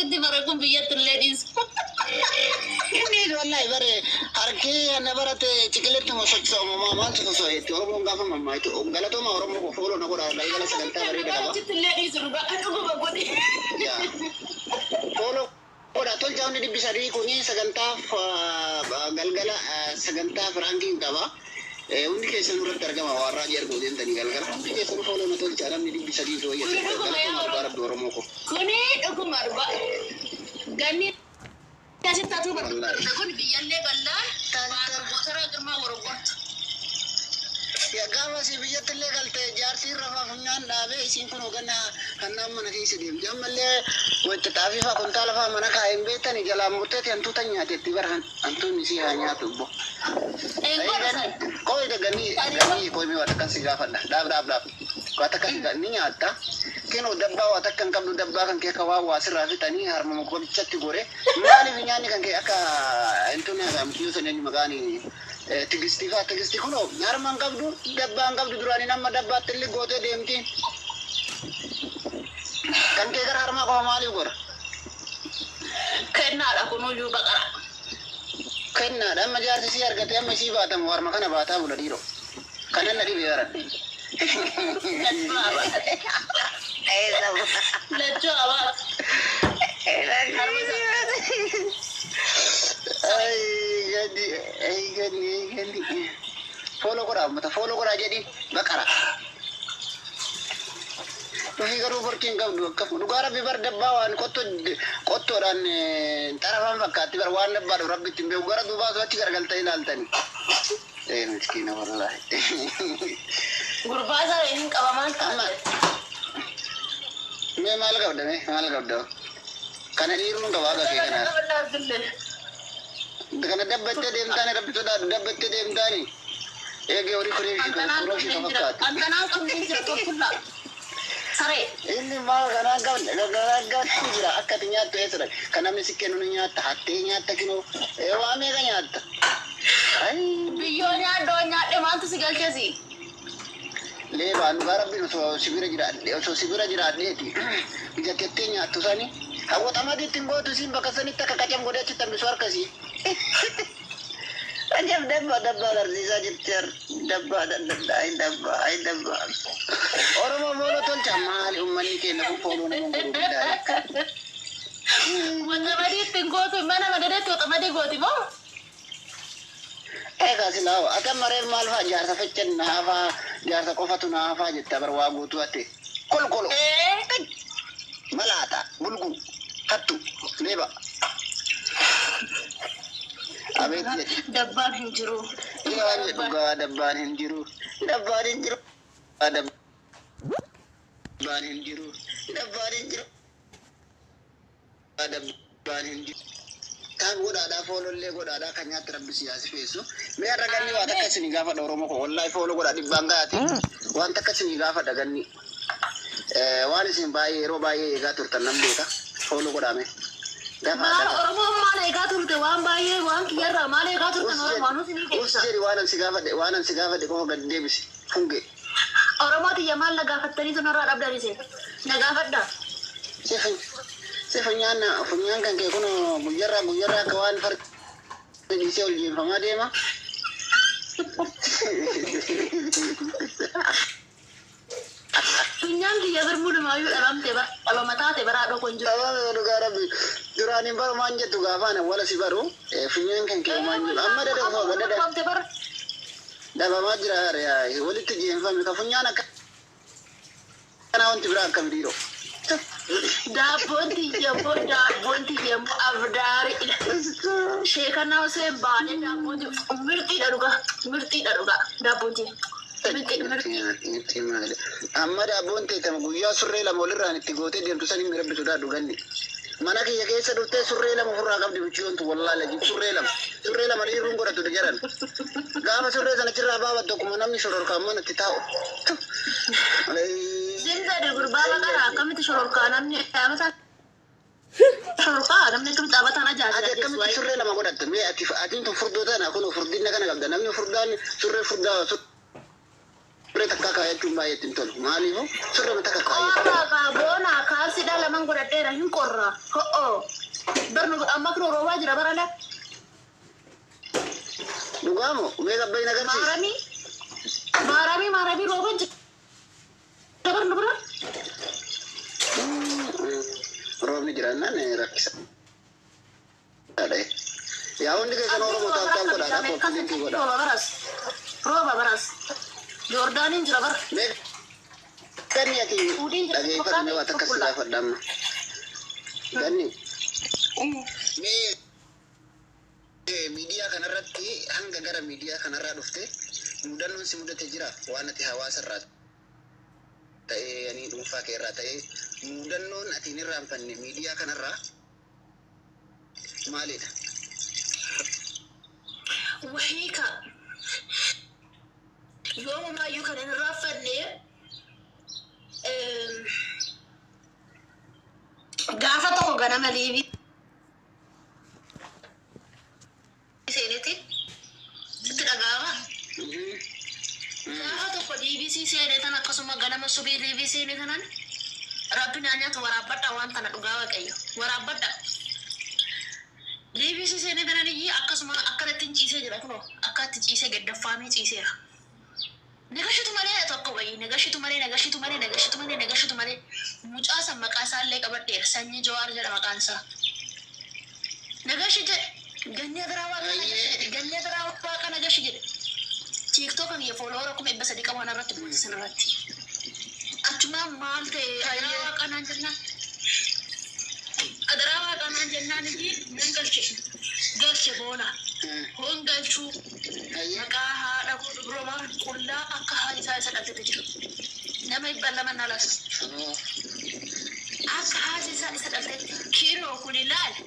كنت مركم بيت الليديز إني والله بري أركي أنا برات تكلت مسكسو ما تفسو يتو أورمو غافا ما يتو غلطو ما أورمو فولو نقول لا يلا سكنتا بري دابا بيت الليديز ربا أنا بقولي يا فولو ولا تول جاوني دي بيساري كوني سكنتا غلغلا سكنتا فرانكين دابا undi ke sanu rat targama warra jer go den tani galgal undi ke sanu folo na tol charam ni di bisadi do ya arab do romo ko kuni dogo marba gani kasi tatu ba dogo biyalle balla tar botara girma worogot ya gama si biyat legal te jar si rafa funyan dabe isin kuno gana kanam mana ki sedim jamalle wata tafifa kun talafa mana ka embe tani jala mutete antu tanya te tibarhan antu ni si hanya tubo kau itu gani kau mi watakan si gafat dab watakan gani nyata keno dabba watakan kablu dabba kan ke kawa wasir rafi tani har mo ko chatti gore mali vinyani kan ke aka entuna gam kiyo sanani magani tigisti kuno har man kabdu dabba kabdu durani namma dabba telli gote demti kan ke gar har ma ko mali gor kenna da kuno ju bakara kenna dan majar si argate amma si bata war makana bata bula diro kanan nadi biaran lejo awat ay gadi follow kora jadi bakara to higaru working gam dugara bi bar dabbawan kotto dan tarafan fakati bar wan dabba rabbi timbe ugara duba so tigar gal taylal tani miskina wallahi gurbaza in qabaman kama me mal gawda kana dirun ga waga ke kana kana dabbate dem tani rabbi to dabbate dem tani ege ori kore shi fakati antana kun to kulla sare ini mal garaga tijira akatinya to esra kana misikenu nya tahate takino wa me ganya ta ay biyonya donya de mantu sigal chesi le ban garabbi so sibira jira deti bija ketenya to sani hawo tamadi tingo to simba kasani takakacham gode chitam biswar kasi Anjam dabba garziza jittar dabba Oromo molo tol chamal ummani ke na polo na ngoro bidai wanda mari tingo to mana madade to tamadi goti mo kasilaw aka mare mal fa jar sa feccen na fa jar sa ko fatuna fa jitta bar wagu to ate kol malata bulgu hattu leba abet dabban hinjiru iya duga dabban hinjiru kan goda da folon le goda da kan ya trabisi ya sifeso me ya ragani wa ta kasini gafa da romo ko wallahi folo goda di bangati wan ta kasini gafa da ganni wani sin baye ro baye ga turtan nan be ka folo goda me gafa da romo male ga turte wan baye wan kiyara male ga turtan ro manu sini ke usiri wanan sigafa de ko gadde bisi funge romo ti yamal la gafa tani to nara abdari se na gafa da Sefanyana kan ke kuno guyara kawan far di sel di fanga dema Funyan ki yabar mudu mayu alam teba aba mata te bara do konjo aba do garabi durani bar manje tu gafana wala si baru funyan kan ke manju amma da ko da da ba majira ya wali tiji en fami ka funyana kana on tibra kam diro Dabonti jambo abdari shekana se bane dabonti mirti daruga dabonti mirti amma dabonti tam guya surre la molira ni tigote dem to sani mirabbi to da duganni mana ke yake sa dote surre la mo furra kabdi bichon to wallahi la surre la mari rungo to jaran gama surre sana cirra baba to kuma namni shoror ka mana titaw Zinda de gurbala kara kami to shoror ka namni amata shoror ka namni kami tabata na jaja ade kami surre la magoda to me atin to furdo dana kono furdinna kana gamda namni furdan surre furda Sure takka kaayyachuun baay'eetti tolu. Maaliifuu sirruma takka Qorra kaayyatu. kaabona kaasidha laman godhadheera hin qorra. Ho'oo. Barnu amma kun roobaa jira barala. Dhugaamoo mee gabbayina agarsiisa. Maarami roobaa jira. Barnu bira. Roobni jiraannaan rakkisa. Yaa hundi keessan Oromoo taa'uudhaan godhaadha. Koppiliitii godha. Rooba baras. Jordaaniin jira bar. Ganni ati dhageeffatu mee waa takka si gaafadha amma. Ganni. Mee miidiyaa kanarratti hanga gara miidiyaa kanarraa dhufte mudannoon si mudate jira waan ati hawaasarraa ta'ee ani dhuunfaa kee irraa ta'ee mudannoon ati hin irraanfanne miidiyaa kanarraa maalidha? Wahiika. Yooma maayyuu kan hin irraanfanne gaafa tokko ganama liibii seenetti sitti dhagaama. Gaafa tokko DBC seenetan akkasuma ganama subii DBC seenetanan rabbi naanyaatu waraabbadha waan kana dhugaa waaqayyo waraabbadha. DBC seenetanan iyyii akkasuma akkanatti hin ciisee jira kunoo akkatti ciisee gaddaffaamee ciiseera. Nagashitu malee mucaa san maqaa isaallee qabadheera sanyii Jawaar jedha maqaan isaa. Nagashi jedhe ganni biraa waaqa nagashi jedhe. TikTok kiyya follower akkuma 300 qabu irratti buusisan irratti. Achuma maal ta'e adaraa waaqa naan jennaan itti nan galche boona. Hoon galchuu maqaa haadha romaa qullaa akka haati isaa isa dhaltete jira. Nama ibban lama na laatu. Akka haati isaa isa dhaltete kiiroo kun ilaali.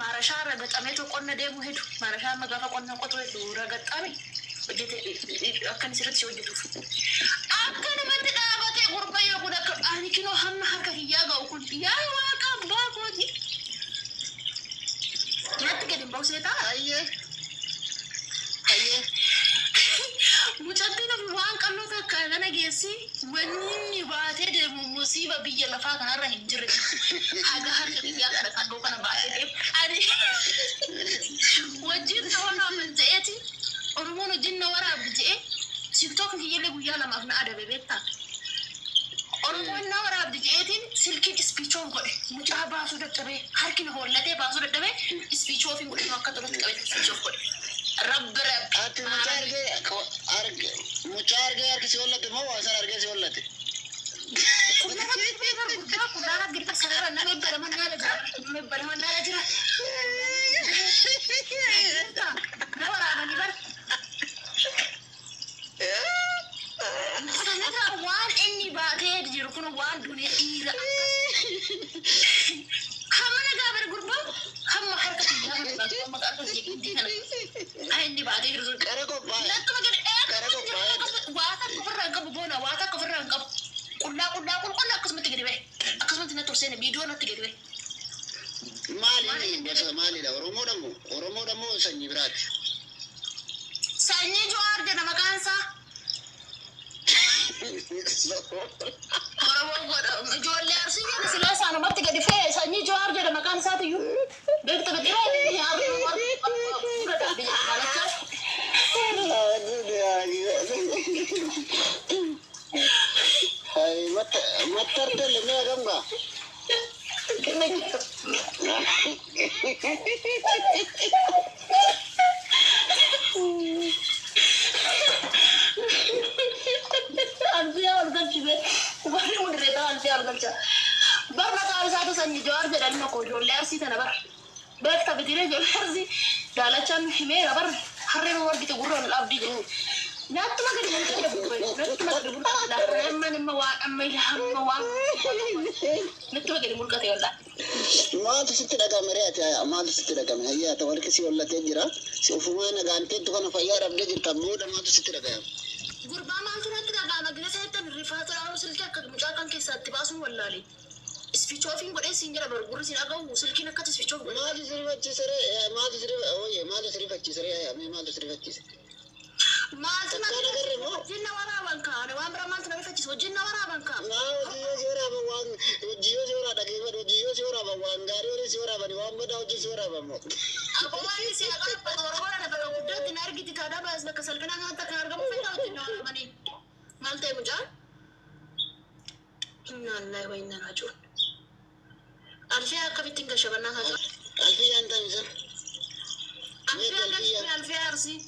Maarashaa ragaxamee qonna deemu hedduu maarashaa magaafa qonna qotuu hedduu ragaxame hojjete akkan isirratti hojjetuuf. Akka namatti dhaabatee gurbayyoo kun akka ani kinoo hamma harka kiyyaa ga'u kun yaa waaqa abbaa kooti. Natti gadi bawseeta ayyee mucattiin waan qalloo takka kana geessi wanni baatee deemu musiiba biyya lafaa kanarra hin jirre haga harka biyyaa kana qalloo kana baatee deemu ani wajjin ta'uun aman ta'eeti Oromoon wajjin na waraabdi jedhee TikTok kiyyallee guyyaa lamaaf na adabe beektaa Oromoon na waraabdi jedheetiin silkiin ispiichoof godhe mucaa baasuu dadhabee harkina hoollatee baasuu dadhabee ispiichoofiin godhe akka tolatti qabee ispiichoof godhe. Rabbi. Ati mucaa argee harki si hollate moo waa san argee si hollate? Kundaara gidda sarara nama baramanaa jira. Na waraabanii bara. Sanata waan inni baatee jiru kun waan duunee dhiira. Hamma nagaa bara gurbaa hamma harka kiyyaa kana baatu hamma harka seeqintii kana. Inni baatee jiru sun Kara qophaa'e. Waata ofirraa qabu boona waata ofirraa qabu. Qullaa akkasumatti gadi ba'e. Akkasumatti na turseene viidiyoo natti gadi ba'e. Maalidha? Oromoodha moo sanyii biraati? Sanyii Jawaar jedha maqaan isaa. Oromoo godha. Ijoollee Arsii jedha silaa isaanumatti gadi fe'e sanyii Jawaar jedha maqaan isaatiyyuu. Beekta gadhee yaabuu mattartelle mee gamba Alfiyaa ol galchite warri mudireetaa alfiyaa ol galcha. Bar maqaan isaatu sanyii Jawaar jedhanii makoo ijoollee Arsii tana bar. Beekta bidiree ijoollee Arsii daalachaan himeera bar harreen wargite gurraan dhaabdii jedhu. Nattuma gadi mul'ata gurree nattuma gadi mul'ata amma nama waan amma hamma waan nattuma gadi mul'ata yolla. Maaltu sitti dhagame reeti maaltu sitti dhagame hayyaa ta'u harki si hollatee jira si ufumaa nagaanteettu kana fayyaa dhabdee jirta booda maaltu sitti dhagame. Gurbaa maaltu natti dhagama gina seettan rifaata dhaabuu silkii akka mucaa kan keessatti baasuun wallaalee. Ispichoofiin godhee siin jira bargurri siin dhagahu silkiin akkatti ispichoof godhe. Maaltu sirrifachiisere Maaltu na wajjin waraaban kaane waan bira maaltu na bifachiis wajjin waraaban kaan. Hojii yoo waraaban waan hojii yoo waraaban dhageeffadhu hojii yoo waraaban waan gaarii yoo waraaban waan badaa hojii yoo waraaban moo. Abboomaan si akka Oromoon na bakka guddaatti na argiti taadhaa baas bakka salphina kan takka argamu fedha wajjin waraabanii. Maal ta'e mucaan? Innaa wa innaa raaji'uun. Alfee akkamittiin gashabannaa haa ta'u? Alfee yaantaan isa. Alfee akkamitti alfee arsii?